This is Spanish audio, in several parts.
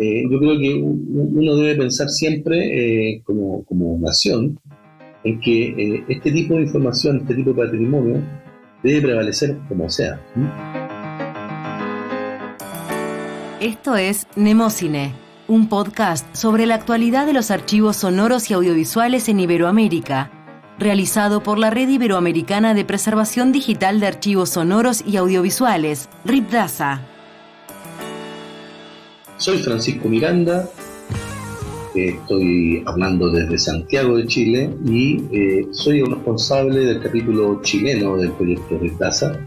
Yo creo que uno debe pensar siempre como nación en que este tipo de información, este tipo de patrimonio debe prevalecer como sea. Esto es Nemocine, un podcast sobre la actualidad de los archivos sonoros y audiovisuales en Iberoamérica, realizado por la Red Iberoamericana de Preservación Digital de Archivos Sonoros y Audiovisuales, RIPDASA. Soy Francisco Miranda, estoy hablando desde Santiago de Chile y soy el responsable del capítulo chileno del proyecto RIPDASA.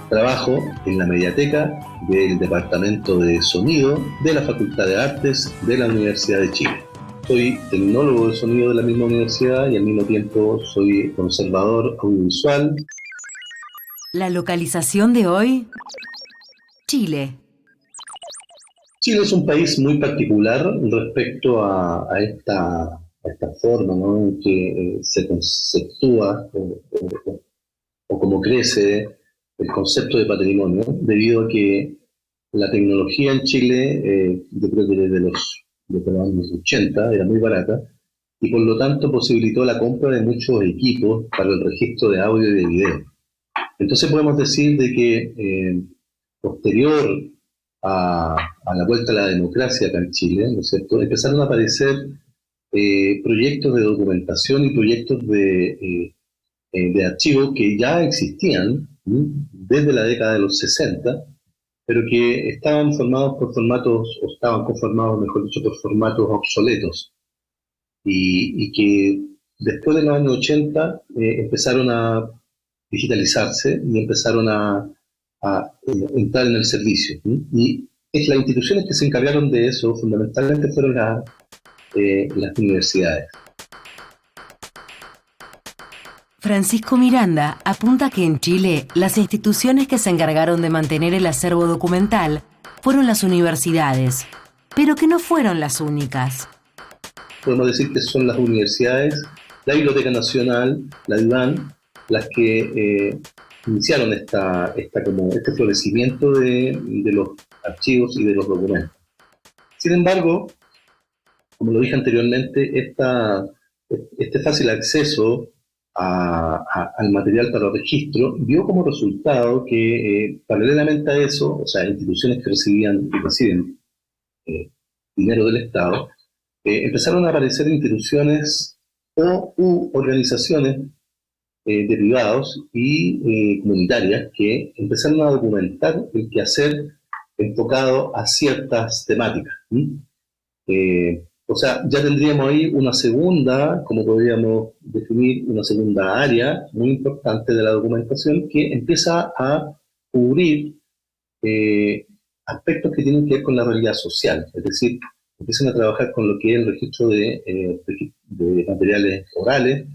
Trabajo en la mediateca del Departamento de Sonido de la Facultad de Artes de la Universidad de Chile. Soy tecnólogo de sonido de la misma universidad y al mismo tiempo soy conservador audiovisual. La localización de hoy: Chile. Chile es un país muy particular respecto a esta forma, ¿no?, en que se conceptúa o cómo crece el concepto de patrimonio, debido a que la tecnología en Chile, yo creo que desde los años 80 era muy barata y por lo tanto posibilitó la compra de muchos equipos para el registro de audio y de video. Entonces podemos decir de que posterior a la vuelta a la democracia acá en Chile, ¿no es cierto?, empezaron a aparecer proyectos de documentación y proyectos de archivos que ya existían desde la década de los 60, pero que estaban formados por formatos, o estaban conformados, mejor dicho, por formatos obsoletos, y que después de los años 80 empezaron a digitalizarse y empezaron a entrar en el servicio. Y las instituciones que se encargaron de eso fundamentalmente fueron las universidades. Francisco Miranda apunta que en Chile las instituciones que se encargaron de mantener el acervo documental fueron las universidades, pero que no fueron las únicas. Podemos decir que son las universidades, la Biblioteca Nacional, la DIVAN, las que iniciaron este florecimiento de los archivos y de los documentos. Sin embargo, como lo dije anteriormente, este fácil acceso al material para registro dio como resultado que paralelamente a eso, o sea, instituciones que recibían y reciben dinero del Estado, empezaron a aparecer instituciones u organizaciones de privados y comunitarias que empezaron a documentar el quehacer enfocado a ciertas temáticas. O sea, ya tendríamos ahí una segunda, como podríamos definir, una segunda área muy importante de la documentación que empieza a cubrir aspectos que tienen que ver con la realidad social, es decir, empiezan a trabajar con lo que es el registro de materiales orales,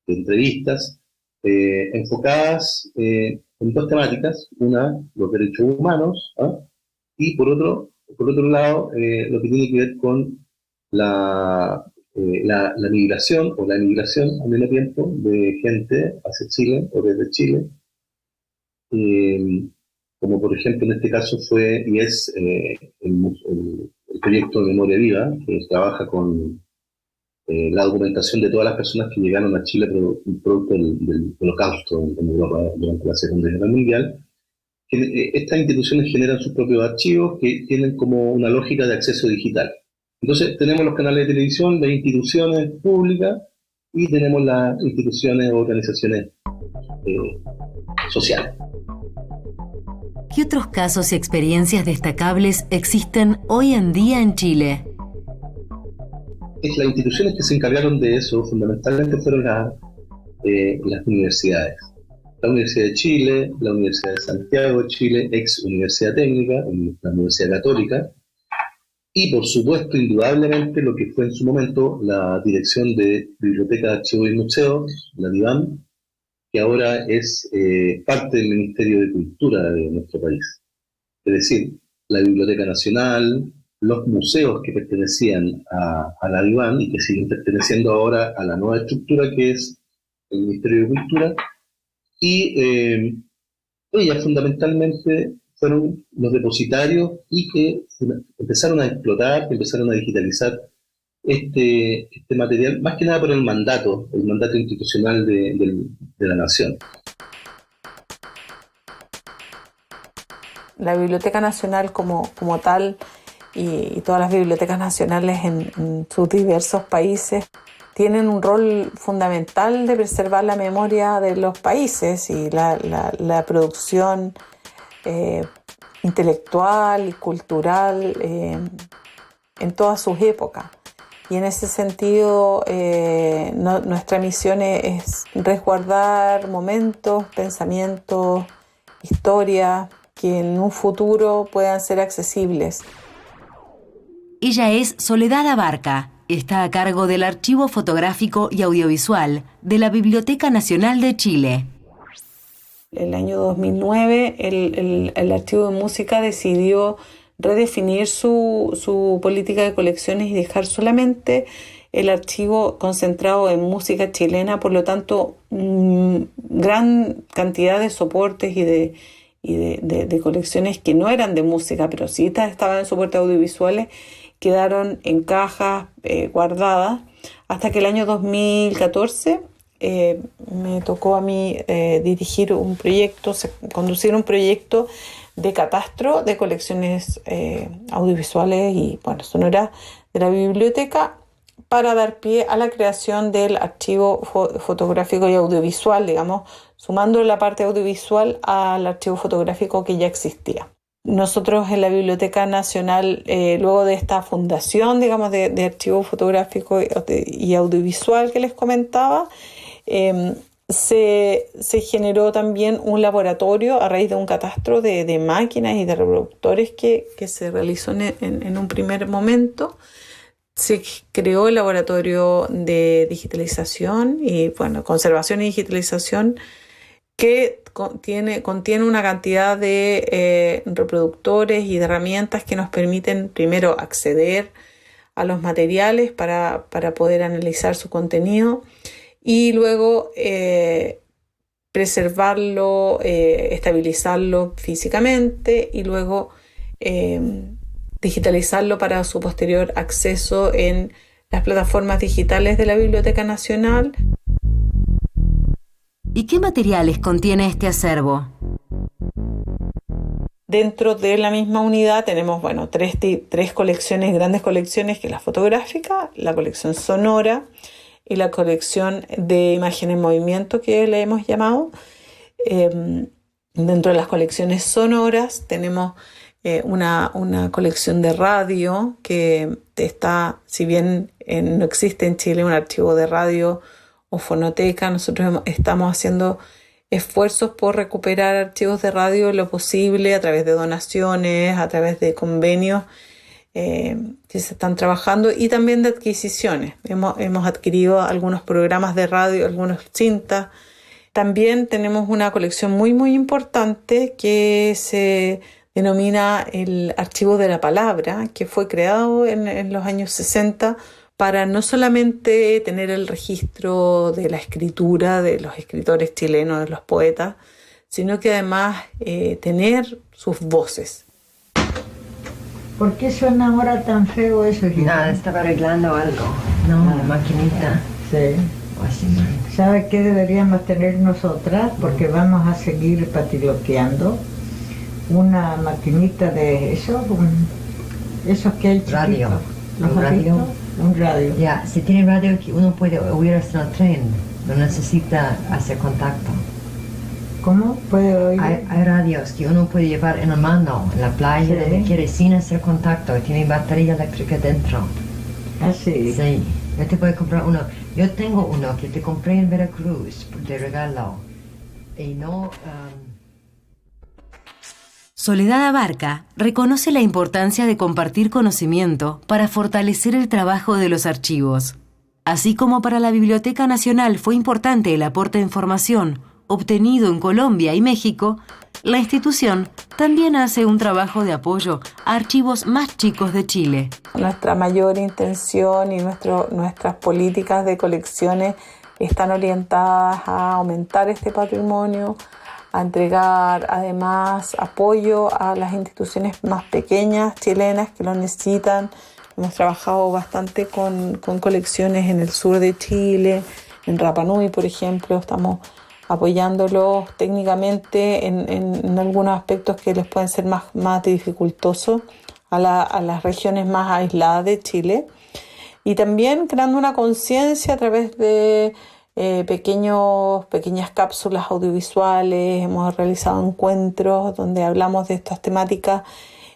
de entrevistas, enfocadas en dos temáticas: una, los derechos humanos, y por otro lado, lo que tiene que ver con la migración o la emigración al mismo tiempo de gente hacia Chile o desde Chile, como por ejemplo en este caso fue y es el proyecto de Memoria Viva, que trabaja con la documentación de todas las personas que llegaron a Chile producto del Holocausto en Europa durante la Segunda Guerra Mundial. Estas instituciones generan sus propios archivos que tienen como una lógica de acceso digital. Entonces tenemos los canales de televisión, las instituciones públicas y tenemos las instituciones o organizaciones sociales. ¿Qué otros casos y experiencias destacables existen hoy en día en Chile? Las instituciones que se encargaron de eso fundamentalmente fueron las universidades. La Universidad de Chile, la Universidad de Santiago de Chile, ex Universidad Técnica, la Universidad Católica, y por supuesto, indudablemente, lo que fue en su momento la Dirección de Biblioteca, Archivos y Museos, la DIVAN, que ahora es parte del Ministerio de Cultura de nuestro país. Es decir, la Biblioteca Nacional, los museos que pertenecían a la DIVAN y que siguen perteneciendo ahora a la nueva estructura que es el Ministerio de Cultura, y ellas fundamentalmente fueron los depositarios y que empezaron a explotar, que empezaron a digitalizar este material, más que nada por el mandato institucional de la nación. La Biblioteca Nacional como tal y todas las bibliotecas nacionales en sus diversos países tienen un rol fundamental de preservar la memoria de los países y la producción intelectual y cultural en todas sus épocas. Y en ese sentido, nuestra misión es resguardar momentos, pensamientos, historias que en un futuro puedan ser accesibles. Ella es Soledad Abarca. Está a cargo del Archivo Fotográfico y Audiovisual de la Biblioteca Nacional de Chile. El año 2009, el Archivo de Música decidió redefinir su política de colecciones y dejar solamente el archivo concentrado en música chilena. Por lo tanto, gran cantidad de soportes y de colecciones que no eran de música, pero sí estaban en soportes audiovisuales, quedaron en cajas guardadas hasta que el año 2014 me tocó a mí dirigir un proyecto, conducir un proyecto de catastro de colecciones audiovisuales y sonoras de la biblioteca para dar pie a la creación del archivo fotográfico y audiovisual, digamos, sumando la parte audiovisual al archivo fotográfico que ya existía. Nosotros en la Biblioteca Nacional, luego de esta fundación, digamos, de archivo fotográfico y audiovisual que les comentaba, se generó también un laboratorio a raíz de un catastro de máquinas y de reproductores que se realizó en un primer momento. Se creó el laboratorio de digitalización y conservación y digitalización que contiene una cantidad de reproductores y de herramientas que nos permiten primero acceder a los materiales para poder analizar su contenido y luego preservarlo, estabilizarlo físicamente y luego digitalizarlo para su posterior acceso en las plataformas digitales de la Biblioteca Nacional. ¿Y qué materiales contiene este acervo? Dentro de la misma unidad tenemos tres colecciones, grandes colecciones, que es la fotográfica, la colección sonora y la colección de imagen en movimiento, que le hemos llamado. Dentro de las colecciones sonoras tenemos una colección de radio que está, si bien no existe en Chile un archivo de radio o fonoteca, nosotros estamos haciendo esfuerzos por recuperar archivos de radio lo posible a través de donaciones, a través de convenios que se están trabajando y también de adquisiciones. Hemos adquirido algunos programas de radio, algunas cintas. También tenemos una colección muy, muy importante que se denomina el Archivo de la Palabra, que fue creado en los años 60 para no solamente tener el registro de la escritura de los escritores chilenos, de los poetas, sino que además tener sus voces. ¿Por qué suena ahora tan feo eso? Nada, estaba arreglando algo. No, la maquinita. Sí. ¿Sabe qué deberíamos tener nosotras? Porque vamos a seguir patiloqueando. Una maquinita de eso, esos que hay chiquitos. Radio. ¿Los radio? Un radio. Ya, si tiene radio que uno puede oír hasta el tren, no necesita hacer contacto. ¿Cómo puede oír? Hay radios que uno puede llevar en la mano, en la playa, sí, donde quiere, sin hacer contacto, tiene batería eléctrica dentro. ¿Ah, sí? Sí, yo te puedo comprar uno. Yo tengo uno que te compré en Veracruz de regalo. Y no... Soledad Abarca reconoce la importancia de compartir conocimiento para fortalecer el trabajo de los archivos. Así como para la Biblioteca Nacional fue importante el aporte de información obtenido en Colombia y México, la institución también hace un trabajo de apoyo a archivos más chicos de Chile. Nuestra mayor intención y nuestras políticas de colecciones están orientadas a aumentar este patrimonio, a entregar además apoyo a las instituciones más pequeñas chilenas que lo necesitan. Hemos trabajado bastante con colecciones en el sur de Chile, en Rapa Nui, por ejemplo. Estamos apoyándolos técnicamente en algunos aspectos que les pueden ser más dificultosos a las regiones más aisladas de Chile. Y también creando una conciencia a través de pequeñas cápsulas audiovisuales. Hemos realizado encuentros donde hablamos de estas temáticas.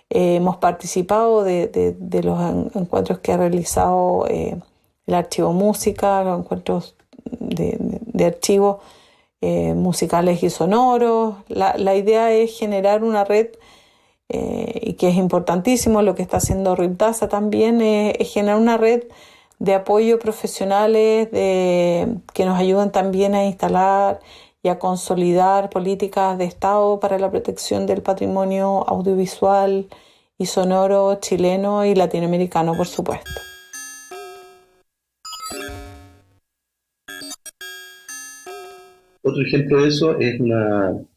Hemos participado de los encuentros que ha realizado el Archivo Música, los encuentros de archivos musicales y sonoros. La idea es generar una red, y que es importantísimo lo que está haciendo RIPDASA también, es generar una red de apoyo profesionales que nos ayuden también a instalar y a consolidar políticas de Estado para la protección del patrimonio audiovisual y sonoro chileno y latinoamericano, por supuesto. Otro ejemplo de eso es un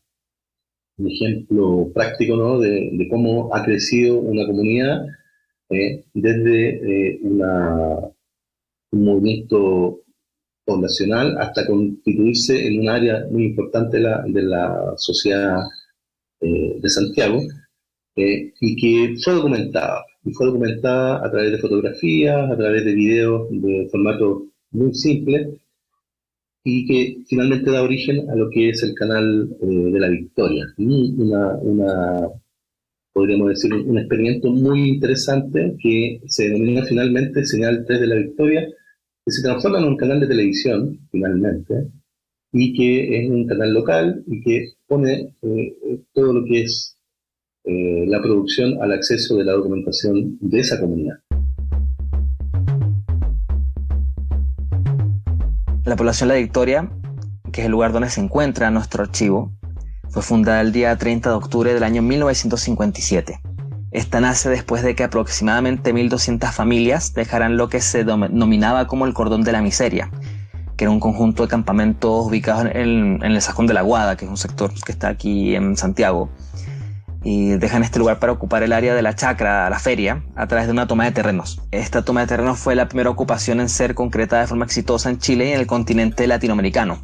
ejemplo práctico, ¿no? de cómo ha crecido una comunidad desde un movimiento poblacional hasta constituirse en un área muy importante de la sociedad de Santiago, y que fue documentada a través de fotografías, a través de videos de formato muy simple, y que finalmente da origen a lo que es el canal de la Victoria. Podríamos decir, un experimento muy interesante que se denomina finalmente Señal 3 de la Victoria, que se transforma en un canal de televisión, finalmente, y que es un canal local y que pone todo lo que es la producción al acceso de la documentación de esa comunidad. La población La Victoria, que es el lugar donde se encuentra nuestro archivo, fue fundada el día 30 de octubre del año 1957. Esta nace después de que aproximadamente 1.200 familias dejaran lo que se denominaba como el Cordón de la Miseria, que era un conjunto de campamentos ubicados en el Sajón de la Guada, que es un sector que está aquí en Santiago, y dejan este lugar para ocupar el área de la chacra, la feria, a través de una toma de terrenos. Esta toma de terrenos fue la primera ocupación en ser concretada de forma exitosa en Chile y en el continente latinoamericano.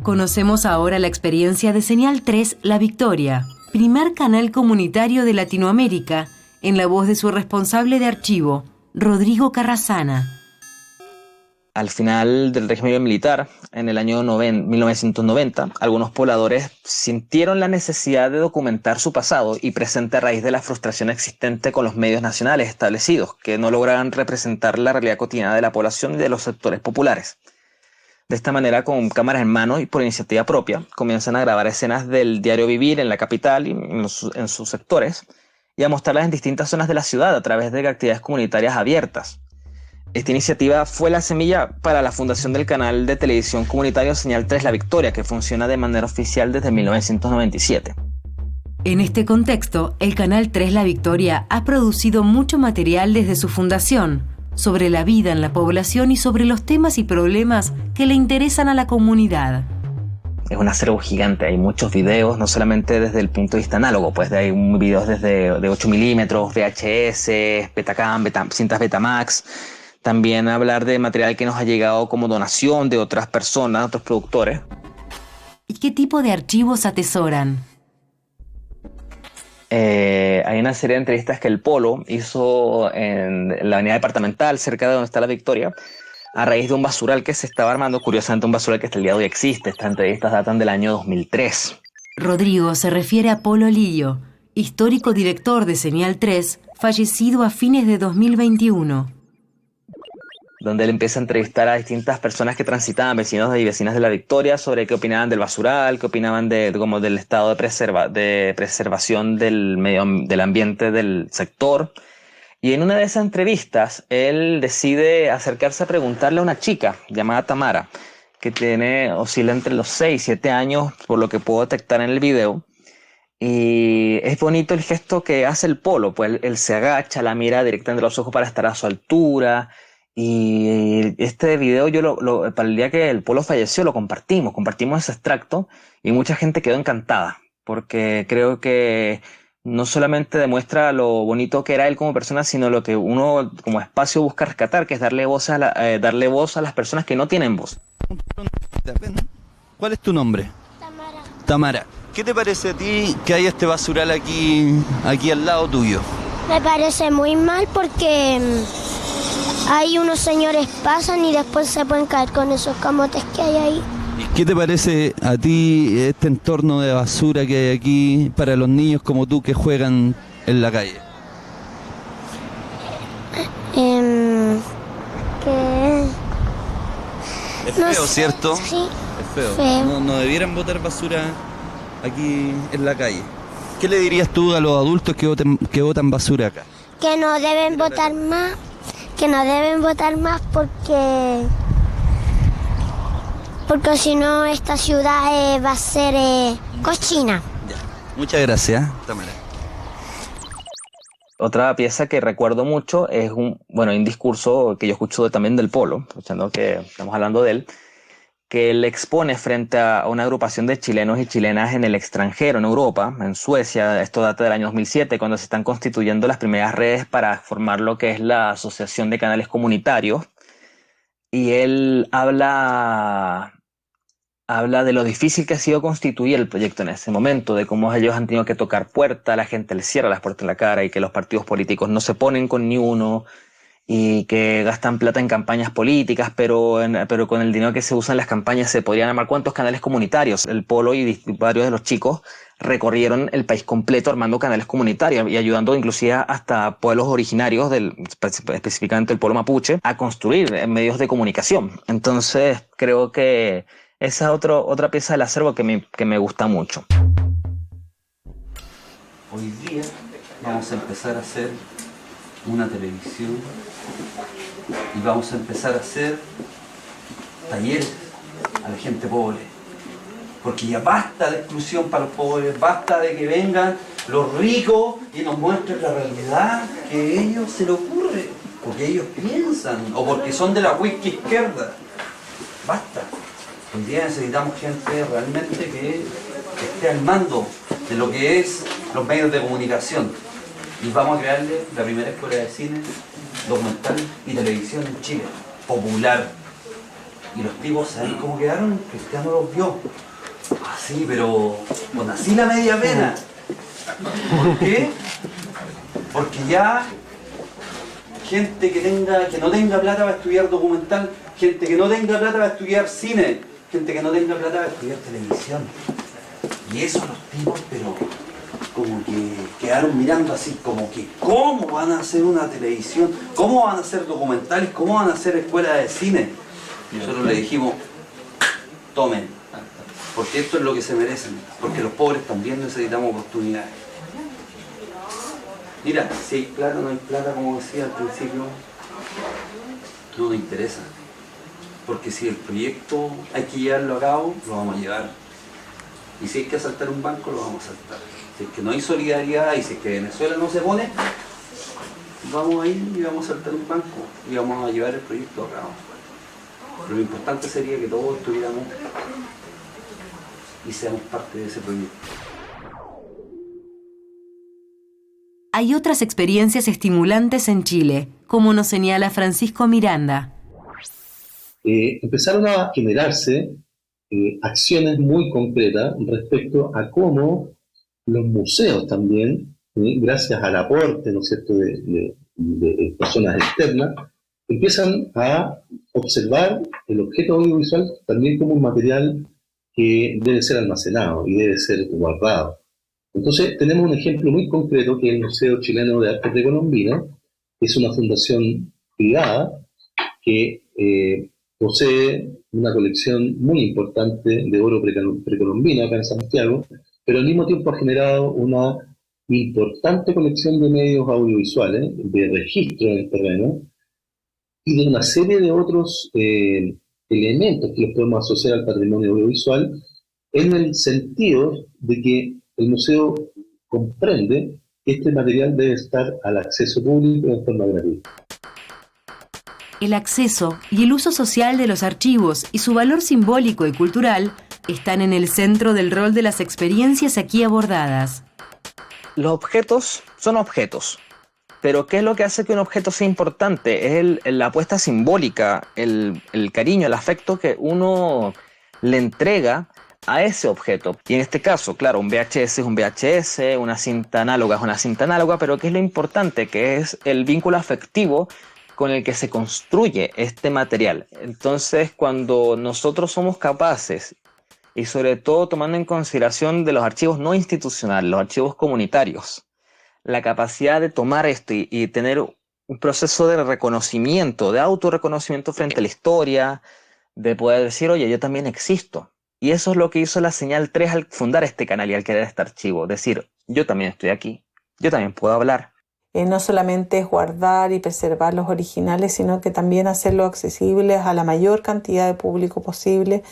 Conocemos ahora la experiencia de Señal 3 La Victoria, primer canal comunitario de Latinoamérica, en la voz de su responsable de archivo, Rodrigo Carrasana. Al final del régimen militar, en el año 1990, algunos pobladores sintieron la necesidad de documentar su pasado y presente a raíz de la frustración existente con los medios nacionales establecidos, que no lograban representar la realidad cotidiana de la población y de los sectores populares. De esta manera, con cámaras en mano y por iniciativa propia, comienzan a grabar escenas del diario vivir en la capital y en sus sectores, y a mostrarlas en distintas zonas de la ciudad a través de actividades comunitarias abiertas. Esta iniciativa fue la semilla para la fundación del canal de televisión comunitario Señal 3 La Victoria, que funciona de manera oficial desde 1997. En este contexto, el canal 3 La Victoria ha producido mucho material desde su fundación, sobre la vida en la población y sobre los temas y problemas que le interesan a la comunidad. Es un acervo gigante, hay muchos videos, no solamente desde el punto de vista análogo, pues hay videos de 8 milímetros, VHS, Betacam, cintas Betamax. También hablar de material que nos ha llegado como donación de otras personas, otros productores. ¿Y qué tipo de archivos atesoran? Hay una serie de entrevistas que el Polo hizo en la avenida departamental, cerca de donde está La Victoria, a raíz de un basural que se estaba armando, curiosamente un basural que hasta el día de hoy existe. Estas entrevistas datan del año 2003. Rodrigo se refiere a Polo Lillo, histórico director de Señal 3, fallecido a fines de 2021. Donde él empieza a entrevistar a distintas personas que transitaban, vecinos y vecinas de La Victoria, sobre qué opinaban del basural, qué opinaban como del estado de preservación del ambiente del sector. Y en una de esas entrevistas, él decide acercarse a preguntarle a una chica llamada Tamara, que oscila entre los 6 y 7 años, por lo que puedo detectar en el video. Y es bonito el gesto que hace el Polo, pues él se agacha, la mira directamente a los ojos para estar a su altura, Y este video para el día que el Polo falleció lo compartimos ese extracto y mucha gente quedó encantada, porque creo que no solamente demuestra lo bonito que era él como persona, sino lo que uno como espacio busca rescatar, que es darle voz a las personas que no tienen voz. ¿Cuál es tu nombre? Tamara. Tamara. ¿Qué te parece a ti que hay este basural aquí al lado tuyo? Me parece muy mal porque ahí unos señores pasan y después se pueden caer con esos camotes que hay ahí. ¿Y qué te parece a ti este entorno de basura que hay aquí para los niños como tú que juegan en la calle? Que... Es feo, no sé, ¿cierto? Sí. Es feo. Feo. No debieran botar basura aquí en la calle. ¿Qué le dirías tú a los adultos que botan basura acá? Que no deben votar más. Que no deben votar más porque si no esta ciudad va a ser cochina. Ya. Muchas gracias, Tamara. Otra pieza que recuerdo mucho es un discurso que yo escucho también del Polo, escuchando que estamos hablando de él, que él expone frente a una agrupación de chilenos y chilenas en el extranjero, en Europa, en Suecia. Esto data del año 2007, cuando se están constituyendo las primeras redes para formar lo que es la Asociación de Canales Comunitarios. Y él habla de lo difícil que ha sido constituir el proyecto en ese momento, de cómo ellos han tenido que tocar puertas, la gente les cierra las puertas en la cara y que los partidos políticos no se ponen con ni uno, y que gastan plata en campañas políticas, pero con el dinero que se usa en las campañas se podrían armar cuántos canales comunitarios. El Polo y varios de los chicos recorrieron el país completo armando canales comunitarios y ayudando inclusive hasta pueblos originarios, específicamente el pueblo mapuche, a construir medios de comunicación. Entonces creo que esa es otra pieza del acervo que me gusta mucho. Hoy día vamos a empezar a hacer una televisión y vamos a empezar a hacer talleres a la gente pobre, porque ya basta de exclusión para los pobres, basta de que vengan los ricos y nos muestren la realidad que a ellos se les ocurre, porque ellos piensan o porque son de la whisky izquierda. Basta. Hoy día necesitamos gente realmente que esté al mando de lo que es los medios de comunicación. Y vamos a crearle la primera escuela de cine, documental y televisión en Chile, popular. Y los tipos, ¿saben cómo quedaron? Cristiano los vio. Así, pero con así la media pena. ¿Por qué? Porque ya gente que no tenga plata para estudiar documental, gente que no tenga plata para estudiar cine, gente que no tenga plata para estudiar televisión. Y eso los tipos, pero como que quedaron mirando así, como que ¿cómo van a hacer una televisión? ¿Cómo van a hacer documentales? ¿Cómo van a hacer escuelas de cine? Y nosotros le dijimos, tomen, porque esto es lo que se merecen, porque los pobres también necesitamos oportunidades. Mira, si hay plata o no hay plata, como decía al principio, no nos interesa. Porque si el proyecto hay que llevarlo a cabo, lo vamos a llevar. Y si hay que asaltar un banco, lo vamos a asaltar. Si es que no hay solidaridad y si es que Venezuela no se pone, vamos a ir y vamos a asaltar un banco y vamos a llevar el proyecto a cabo. Pero lo importante sería que todos estuviéramos y seamos parte de ese proyecto. Hay otras experiencias estimulantes en Chile, como nos señala Francisco Miranda. Empezaron a generarse acciones muy concretas respecto a cómo los museos también, gracias al aporte, ¿no es cierto?, de personas externas, empiezan a observar el objeto audiovisual también como un material que debe ser almacenado y debe ser guardado. Entonces tenemos un ejemplo muy concreto que es el Museo Chileno de Arte Precolombino, que es una fundación privada que posee una colección muy importante de oro precolombino acá en Santiago, pero al mismo tiempo ha generado una importante colección de medios audiovisuales, de registro en el terreno, y de una serie de otros elementos que los podemos asociar al patrimonio audiovisual, en el sentido de que el museo comprende que este material debe estar al acceso público de forma gratuita. El acceso y el uso social de los archivos y su valor simbólico y cultural están en el centro del rol de las experiencias aquí abordadas. Los objetos son objetos, pero ¿qué es lo que hace que un objeto sea importante? Es la apuesta simbólica, el cariño, el afecto que uno le entrega a ese objeto. Y en este caso, claro, un VHS es un VHS, una cinta análoga es una cinta análoga, pero ¿qué es lo importante? Que es el vínculo afectivo con el que se construye este material. Entonces, cuando nosotros somos capaces, y sobre todo tomando en consideración de los archivos no institucionales, los archivos comunitarios, la capacidad de tomar esto y tener un proceso de reconocimiento, de autorreconocimiento frente a la historia, de poder decir, oye, yo también existo. Y eso es lo que hizo la Señal 3 al fundar este canal y al crear este archivo. Decir, yo también estoy aquí, yo también puedo hablar. No solamente es guardar y preservar los originales, sino que también hacerlos accesibles a la mayor cantidad de público posible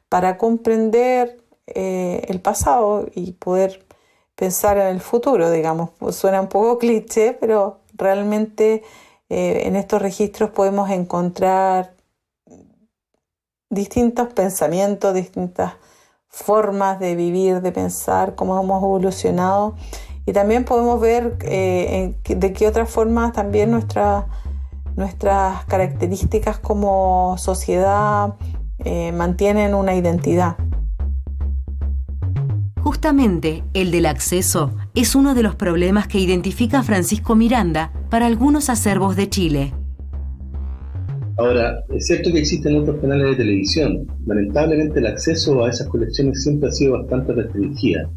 para comprender el pasado y poder pensar en el futuro, digamos. Pues suena un poco cliché, pero realmente en estos registros podemos encontrar distintos pensamientos, distintas formas de vivir, de pensar, cómo hemos evolucionado. Y también podemos ver de qué otras formas también nuestras características como sociedad mantienen una identidad. Justamente el del acceso es uno de los problemas que identifica Francisco Miranda para algunos acervos de Chile. Ahora, es cierto que existen otros canales de televisión. Lamentablemente el acceso a esas colecciones siempre ha sido bastante restringido.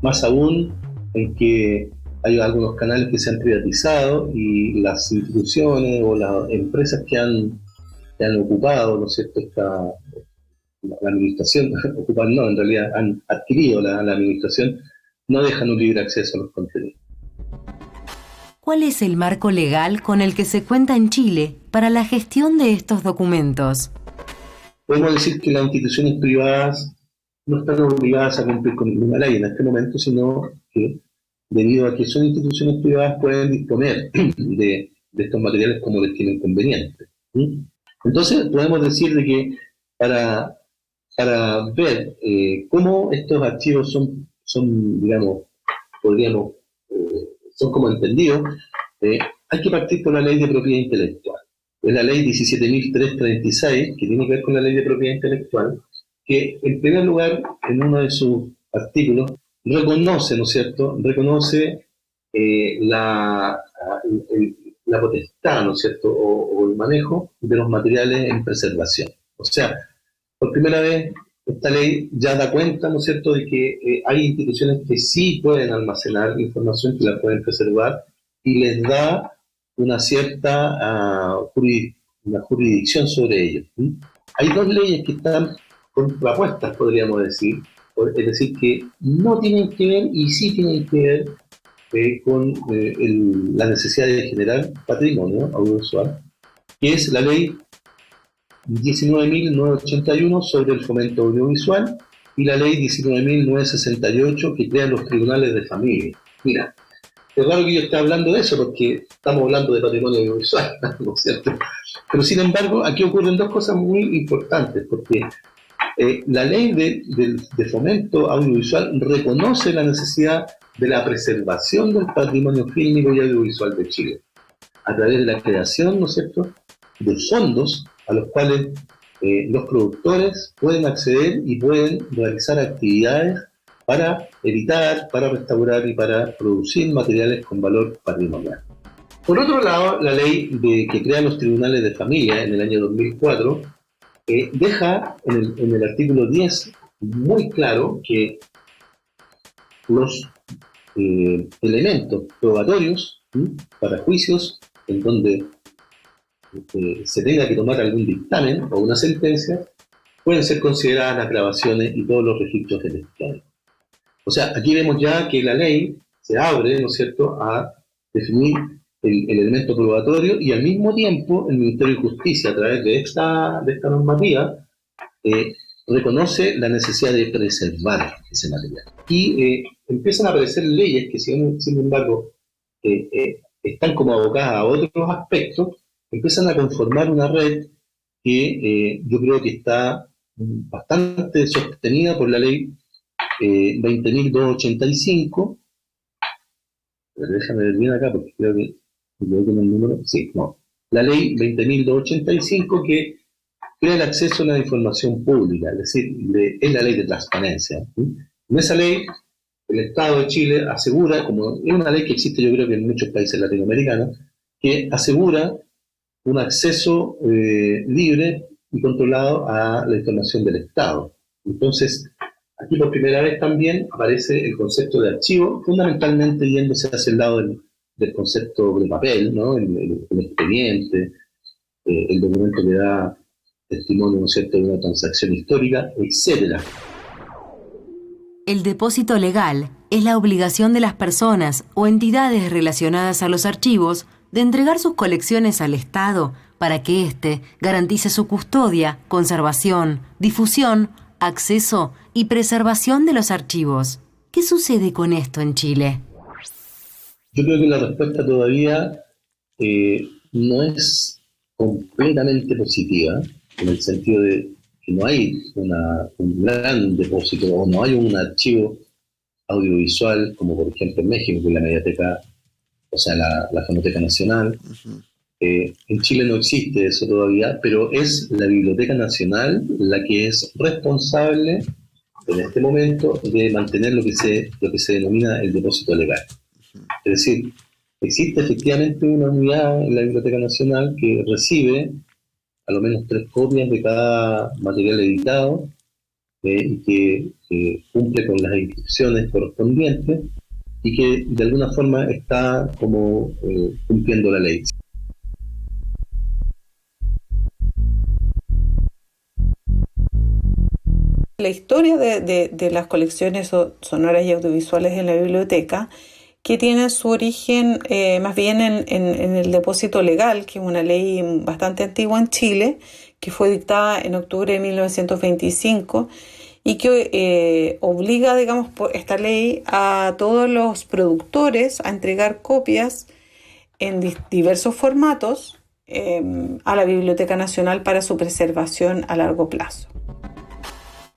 Más aún en que hay algunos canales que se han privatizado y las instituciones o las empresas que han ocupado, ¿no es cierto?, la administración, ocupan no, en realidad han adquirido la administración, no dejan un libre acceso a los contenidos. ¿Cuál es el marco legal con el que se cuenta en Chile para la gestión de estos documentos? Podemos decir que las instituciones privadas no están obligadas a cumplir con ninguna ley en este momento, sino que debido a que son instituciones privadas pueden disponer de estos materiales como les tienen conveniente. Entonces podemos decir de que para ver cómo estos archivos son digamos, son como entendidos, hay que partir por la ley de propiedad intelectual. Es la ley 17.336, que tiene que ver con la ley de propiedad intelectual, que en primer lugar, en uno de sus artículos, reconoce, ¿no es cierto?, reconoce la potestad, ¿no es cierto?, o el manejo de los materiales en preservación. O sea, por primera vez, esta ley ya da cuenta, ¿no es cierto?, de que hay instituciones que sí pueden almacenar información, que la pueden preservar, y les da una cierta una jurisdicción sobre ellos. Hay dos leyes que están contrapuestas, podríamos decir, es decir, que no tienen que ver y sí tienen que ver con la necesidad de generar patrimonio audiovisual, que es la ley 19.981 sobre el fomento audiovisual y la ley 19.968 que crean los tribunales de familia. Mira, es raro que yo esté hablando de eso porque estamos hablando de patrimonio audiovisual, ¿no es cierto? Pero sin embargo, aquí ocurren dos cosas muy importantes, porque la ley de fomento audiovisual reconoce la necesidad de la preservación del patrimonio fílmico y audiovisual de Chile, a través de la creación, ¿no es cierto?, de fondos a los cuales los productores pueden acceder y pueden realizar actividades para editar, para restaurar y para producir materiales con valor patrimonial. Por otro lado, la ley que crea los tribunales de familia en el año 2004 deja en el artículo 10 muy claro que los elementos probatorios para juicios en donde se tenga que tomar algún dictamen o una sentencia pueden ser consideradas las grabaciones y todos los registros electrónicos. O sea, aquí vemos ya que la ley se abre, ¿no es cierto?, a definir el elemento probatorio y al mismo tiempo el Ministerio de Justicia, a través de esta normativa, reconoce la necesidad de preservar ese material. Y empiezan a aparecer leyes que, sin embargo, están como abocadas a otros aspectos, empiezan a conformar una red que yo creo que está bastante sostenida por la ley 20.285. Déjame ver bien acá porque creo que yo tengo el número. Sí, no. La ley 20.285 que crea el acceso a la información pública, es decir, es la ley de transparencia. ¿Sí? En esa ley, el Estado de Chile asegura, como es una ley que existe yo creo que en muchos países latinoamericanos, que asegura un acceso libre y controlado a la información del Estado. Entonces, aquí por primera vez también aparece el concepto de archivo, fundamentalmente yéndose hacia el lado del concepto de papel, ¿no? El expediente, el documento que da testimonio, ¿no es cierto?, de una transacción histórica, etcétera. El depósito legal es la obligación de las personas o entidades relacionadas a los archivos de entregar sus colecciones al Estado para que éste garantice su custodia, conservación, difusión, acceso y preservación de los archivos. ¿Qué sucede con esto en Chile? Yo creo que la respuesta todavía no es completamente positiva, en el sentido de que no hay un gran depósito o no hay un archivo audiovisual como por ejemplo en México, que es la Mediateca, o sea, la Fonoteca Nacional. En Chile no existe eso todavía, pero es la Biblioteca Nacional la que es responsable en este momento de mantener lo que se denomina el depósito legal. Es decir, existe efectivamente una unidad en la Biblioteca Nacional que recibe a lo menos 3 copias de cada material editado y que cumple con las instrucciones correspondientes y que de alguna forma está como cumpliendo la ley. La historia de las colecciones sonoras y audiovisuales en la biblioteca, que tienen su origen más bien en el depósito legal, que es una ley bastante antigua en Chile, que fue dictada en octubre de 1925 y que obliga, digamos, por esta ley a todos los productores a entregar copias en diversos formatos a la Biblioteca Nacional para su preservación a largo plazo.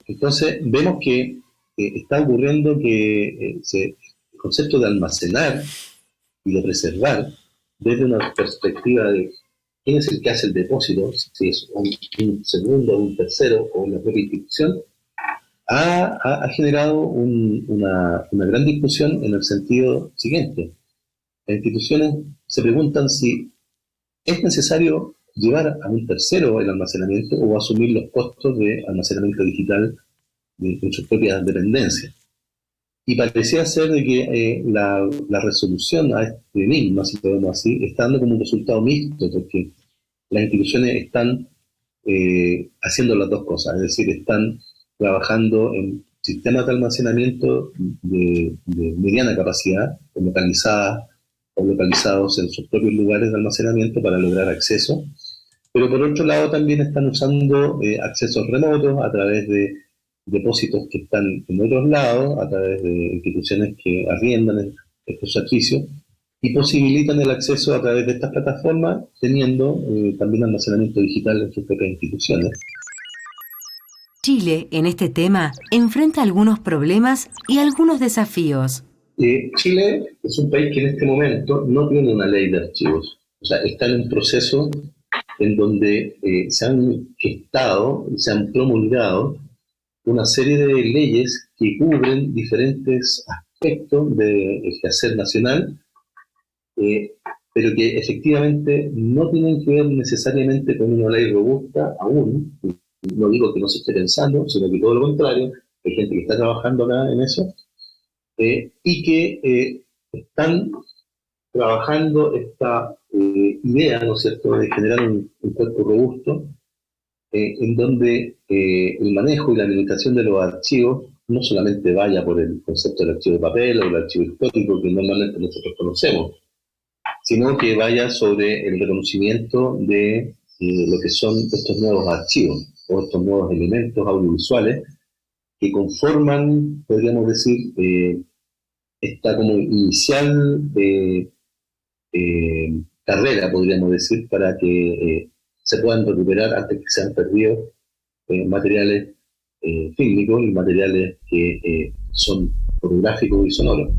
Entonces vemos que está ocurriendo que el concepto de almacenar y de preservar desde una perspectiva de quién es el que hace el depósito, si es un segundo, un tercero o una propia institución, ha generado una gran discusión en el sentido siguiente. Las instituciones se preguntan si es necesario llevar a un tercero el almacenamiento o asumir los costos de almacenamiento digital en sus propias dependencias. Y parecía ser de que la resolución a este enigma, si podemos así, está dando como un resultado mixto, porque las instituciones están haciendo las dos cosas, es decir, están trabajando en sistemas de almacenamiento de mediana capacidad, localizados en sus propios lugares de almacenamiento para lograr acceso, pero por otro lado también están usando accesos remotos a través de depósitos que están en otros lados, a través de instituciones que arriendan estos servicios y posibilitan el acceso a través de estas plataformas, teniendo también almacenamiento digital en sus propias instituciones. Chile, en este tema, enfrenta algunos problemas y algunos desafíos. Chile es un país que en este momento no tiene una ley de archivos. O sea, está en un proceso en donde se han gestado y se han promulgado una serie de leyes que cubren diferentes aspectos del quehacer nacional, pero que efectivamente no tienen que ver necesariamente con una ley robusta aún. No digo que no se esté pensando, sino que todo lo contrario, hay gente que está trabajando acá en eso, y que están trabajando esta idea, ¿no es cierto?, de generar un cuerpo robusto en donde el manejo y la administración de los archivos no solamente vaya por el concepto del archivo de papel o el archivo histórico que normalmente nosotros conocemos, sino que vaya sobre el reconocimiento de lo que son estos nuevos archivos o estos nuevos elementos audiovisuales que conforman, podríamos decir, esta como inicial carrera, podríamos decir, para que se puedan recuperar antes que sean perdidos materiales fílmicos y materiales que son fotográficos y sonoros.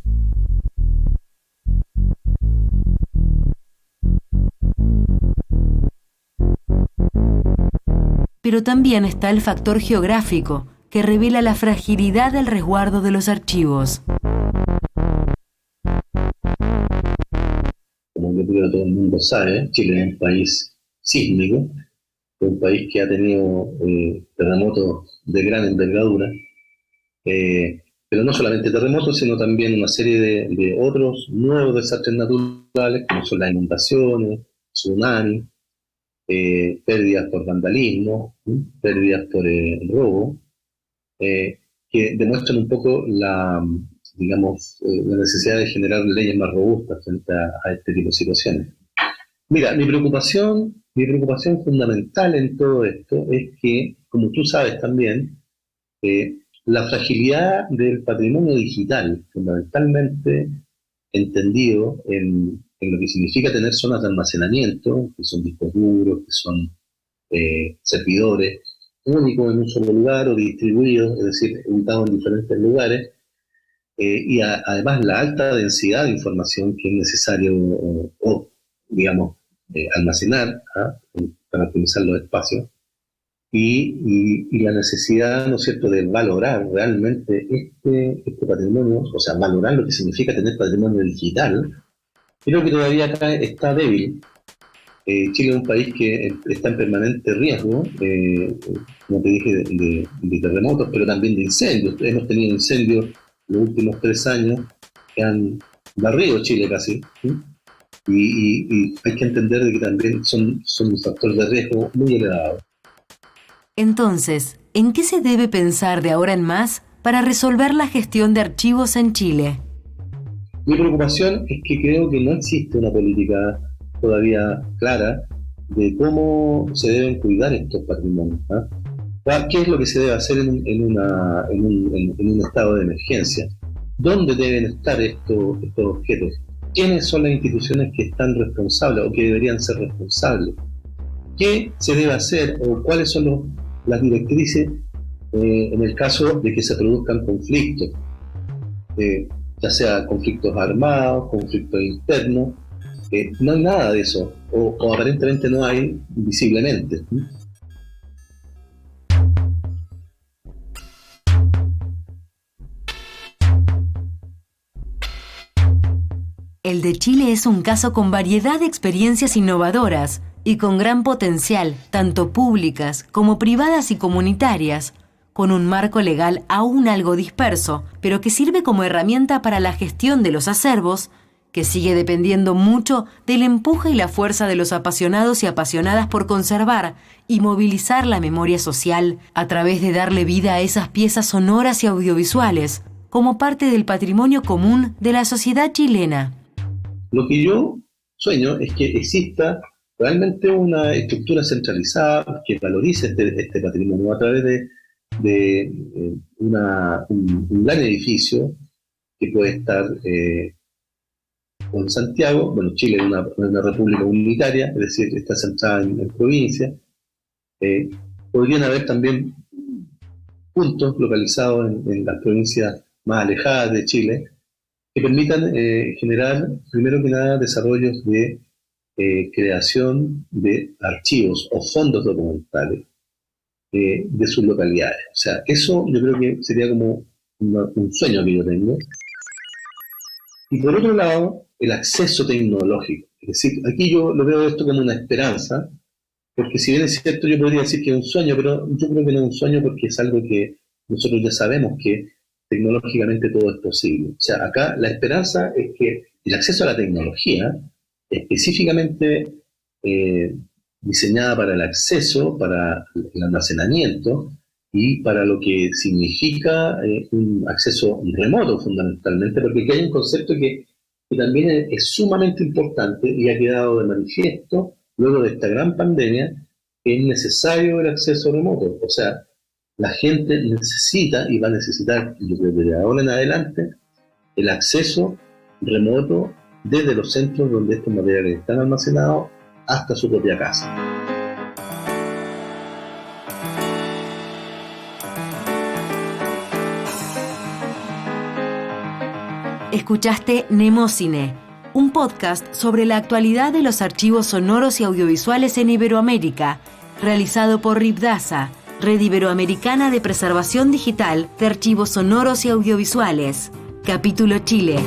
Pero también está el factor geográfico, que revela la fragilidad del resguardo de los archivos. Como yo creo que todo el mundo sabe, Chile es un país sísmico, un país que ha tenido terremotos de gran envergadura, pero no solamente terremotos, sino también una serie de otros nuevos desastres naturales, como son las inundaciones, tsunamis, pérdidas por vandalismo, pérdidas por robo, que demuestran un poco la necesidad de generar leyes más robustas frente a este tipo de situaciones. Mira, mi preocupación fundamental en todo esto es que, como tú sabes también, la fragilidad del patrimonio digital, fundamentalmente entendido en lo que significa tener zonas de almacenamiento, que son discos duros, que son servidores únicos en un solo lugar o distribuidos, es decir, ubicados en diferentes lugares, y además la alta densidad de información que es necesario almacenar para optimizar los espacios, y la necesidad, ¿no es cierto?, de valorar realmente este patrimonio, o sea, valorar lo que significa tener patrimonio digital. Creo que todavía acá está débil. Chile es un país que está en permanente riesgo, como te dije, de terremotos, pero también de incendios. Hemos tenido incendios los últimos 3 años que han barrido Chile casi, ¿sí? Y hay que entender de que también son un factor de riesgo muy elevado. Entonces, ¿en qué se debe pensar de ahora en más para resolver la gestión de archivos en Chile? Mi preocupación es que creo que no existe una política todavía clara de cómo se deben cuidar estos patrimonios. ¿Qué es lo que se debe hacer en un estado de emergencia? ¿Dónde deben estar estos objetos? ¿Quiénes son las instituciones que están responsables o que deberían ser responsables? ¿Qué se debe hacer o cuáles son las directrices en el caso de que se produzcan conflictos? Ya sea conflictos armados, conflictos internos, no hay nada de eso, o aparentemente no hay visiblemente. El de Chile es un caso con variedad de experiencias innovadoras y con gran potencial, tanto públicas como privadas y comunitarias, con un marco legal aún algo disperso, pero que sirve como herramienta para la gestión de los acervos, que sigue dependiendo mucho del empuje y la fuerza de los apasionados y apasionadas por conservar y movilizar la memoria social a través de darle vida a esas piezas sonoras y audiovisuales, como parte del patrimonio común de la sociedad chilena. Lo que yo sueño es que exista realmente una estructura centralizada que valorice este patrimonio a través de un gran edificio que puede estar en Santiago. Bueno, Chile es una república unitaria, es decir, está centrada en provincias. Podrían haber también puntos localizados en las provincias más alejadas de Chile que permitan generar, primero que nada, desarrollos de creación de archivos o fondos documentales de sus localidades. O sea, eso yo creo que sería como un sueño que yo tengo. Y por otro lado, el acceso tecnológico. Es decir, aquí yo lo veo esto como una esperanza, porque si bien es cierto, yo podría decir que es un sueño, pero yo creo que no es un sueño porque es algo que nosotros ya sabemos que tecnológicamente todo es posible. O sea, acá la esperanza es que el acceso a la tecnología, específicamente diseñada para el acceso, para el almacenamiento y para lo que significa un acceso remoto fundamentalmente, porque aquí hay un concepto que también es sumamente importante y ha quedado de manifiesto luego de esta gran pandemia, que es necesario el acceso remoto. O sea, la gente necesita y va a necesitar, yo creo que de ahora en adelante, el acceso remoto desde los centros donde estos materiales están almacenados hasta su propia casa. Escuchaste Nemocine, un podcast sobre la actualidad de los archivos sonoros y audiovisuales en Iberoamérica, realizado por RIPDASA, Red Iberoamericana de Preservación Digital de Archivos Sonoros y Audiovisuales. Capítulo Chile.